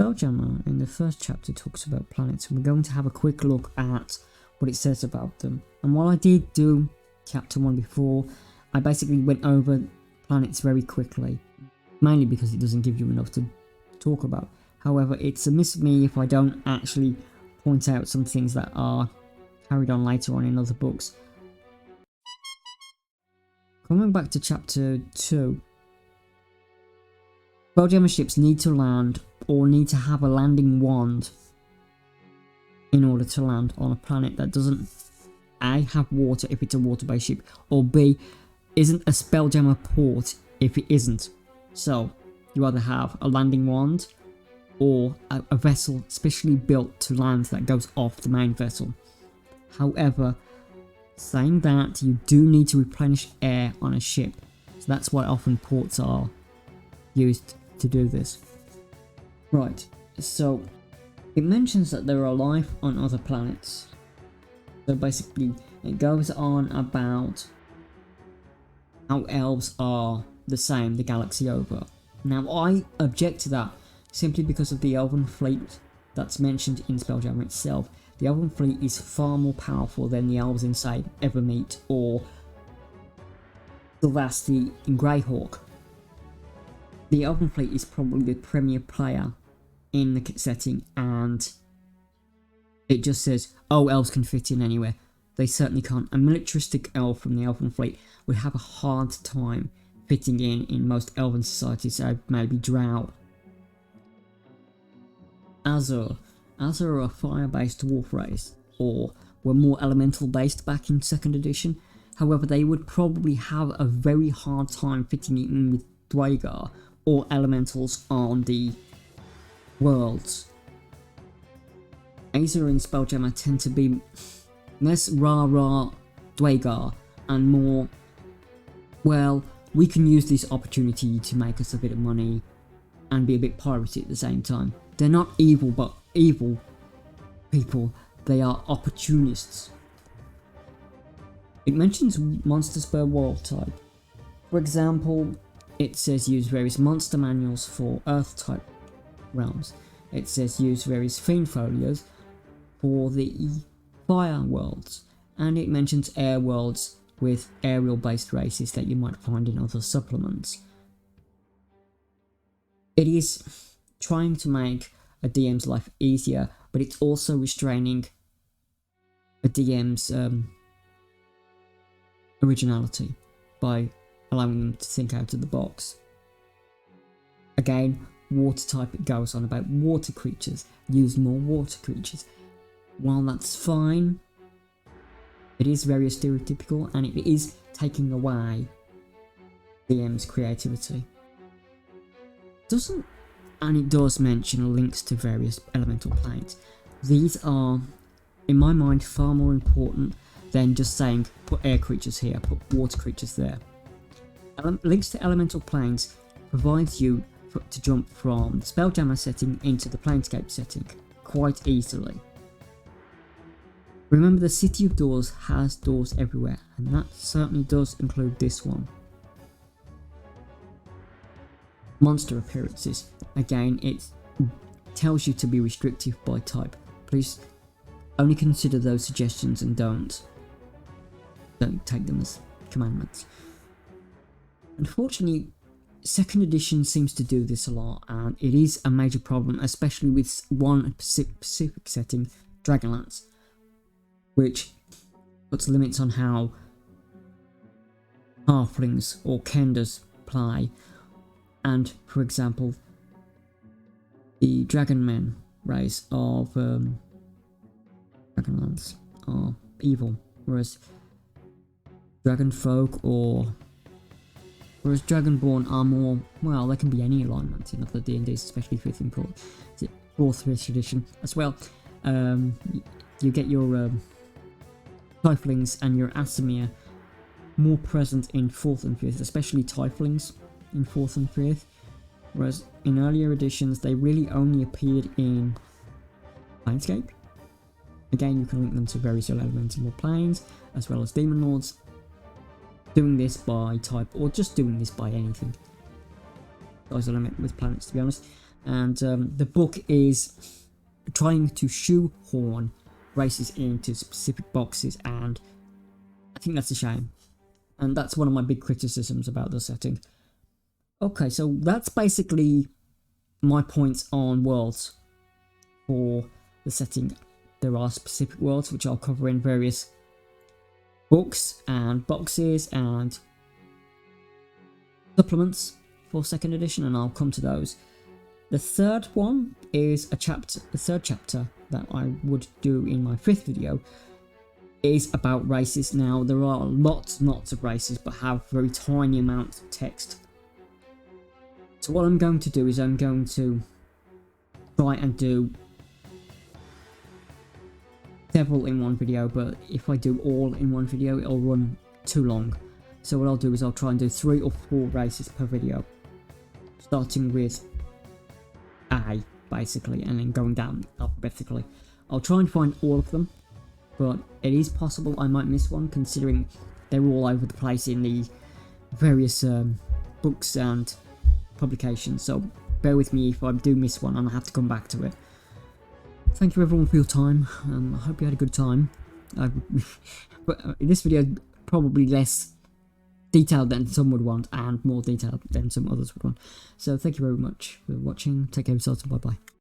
SpellJammer in the first chapter talks about planets, and we're going to have a quick look at what it says about them. And while I did do chapter 1 before, I basically went over planets very quickly, mainly because it doesn't give you enough to talk about. However, it's amiss of me if I don't actually point out some things that are carried on later on in other books. Coming back to chapter 2, SpellJammer ships need to land or need to have a landing wand in order to land on a planet that doesn't A, have water if it's a water-based ship, or B, isn't a SpellJammer port if it isn't. So, you either have a landing wand or a vessel specially built to land that goes off the main vessel. However, saying that, you do need to replenish air on a ship, so that's why often ports are used to do this. Right, so it mentions that there are life on other planets. So basically, it goes on about how elves are the same the galaxy over. Now, I object to that simply because of the elven fleet that's mentioned in SpellJammer itself. The elven fleet is far more powerful than the elves in, say, Evermeet or Sylvasti in Greyhawk. The elven fleet is probably the premier player in the setting, and it just says, oh, elves can fit in anywhere. They certainly can't. A militaristic elf from the elven fleet would have a hard time fitting in most elven societies, so maybe Drow. Azur are a fire-based dwarf race, or were more elemental-based back in 2nd edition. However, they would probably have a very hard time fitting in with Dwagar or elementals on the worlds. Azur and SpellJammer tend to be less rah-rah Dwagar and more, well, we can use this opportunity to make us a bit of money and be a bit piratey at the same time. They're not evil, but evil people, they are opportunists. It mentions monsters per world type. For example, it says use various monster manuals for earth type realms. It says use various fiend folios for the fire worlds, and it mentions air worlds with aerial based races that you might find in other supplements. It is trying to make a DM's life easier, but it's also restraining a DM's originality by allowing them to think out of the box. Again, water type, it goes on about water creatures, use more water creatures. While that's fine, it is very stereotypical and it is taking away DM's creativity. And it does mention links to various elemental planes. These are, in my mind, far more important than just saying put air creatures here, put water creatures there. Links to elemental planes provides you to jump from the SpellJammer setting into the Planescape setting quite easily. Remember, the City of Doors has doors everywhere, and that certainly does include this one. Monster appearances. Again, it tells you to be restrictive by type. Please only consider those suggestions and don't take them as commandments. Unfortunately, 2nd edition seems to do this a lot, and it is a major problem, especially with one specific setting, Dragonlance, which puts limits on how halflings or kenders play. And, for example, the Dragonmen race of Dragonlance are evil, whereas Dragonfolk whereas Dragonborn are more, well, there can be any alignment in other D&Ds, especially 5th and 4th edition as well. You get your Tieflings and your Asimir more present in 4th and 5th, especially Tieflings in 4th and 5th, whereas in earlier editions they really only appeared in Planescape. Again, you can link them to various elemental planes, as well as Demon Lords. Doing this by type, or just doing this by anything. Sky's the limit with planets, to be honest. And the book is trying to shoehorn races into specific boxes, and I think that's a shame. And that's one of my big criticisms about the setting. Okay, so that's basically my points on worlds for the setting. There are specific worlds which I'll cover in various books and boxes and supplements for 2nd edition, and I'll come to those. The third one is the third chapter that I would do in my 5th video is about races. Now, there are lots of races, but have very tiny amounts of text. So what I'm going to do is I'm going to try and do several in one video, but if I do all in one video, it'll run too long. So what I'll do is I'll try and do 3 or 4 races per video, starting with A, basically, and then going down alphabetically. I'll try and find all of them, but it is possible I might miss one, considering they're all over the place in the various books and publications. So bear with me if I do miss one and I have to come back to it. Thank you everyone for your time. I hope you had a good time. But in this video, probably less detailed than some would want, and more detailed than some others would want. So thank you very much for watching. Take care of yourselves, and bye bye.